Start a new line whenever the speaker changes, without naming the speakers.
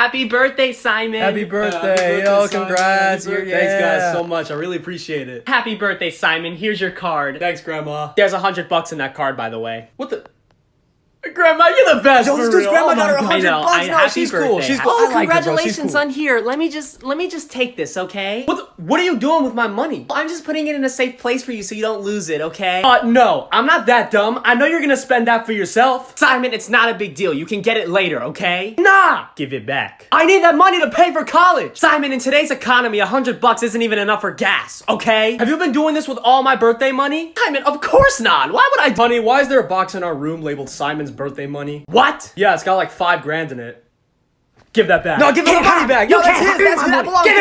Happy birthday, Simon.
Happy birthday, yo, congrats.
Thanks, guys, so much. I really appreciate it.
Happy birthday, Simon. Here's your card.
Thanks, Grandma.
There's $100 in that card, by the way.
What the? Grandma, you're the best.
Yo,
for
this dude's
real.
grandma
Oh
got
my
her
God.
100 bucks. No,
happy
she's
birthday.
cool. She's cool.
Oh,
I like her, bro. She's
congratulations,
cool.
son. Here, let me just take this, okay?
What are you doing with my money?
I'm just putting it in a safe place for you so you don't lose it, okay?
No, I'm not that dumb. I know you're gonna spend that for yourself.
Simon, it's not a big deal. You can get it later, okay?
Nah!
Give it back.
I need that money to pay for college!
Simon, in today's economy, $100 isn't even enough for gas, okay?
Have you been doing this with all my birthday money?
Simon, of course not. Why would I?
Honey, why is there a box in our room labeled Simon's birthday money?
What?
Yeah, it's got like $5 grand in it. Give that back.
No, give her the money back. Yo, that's his. That's his. That belongs to him.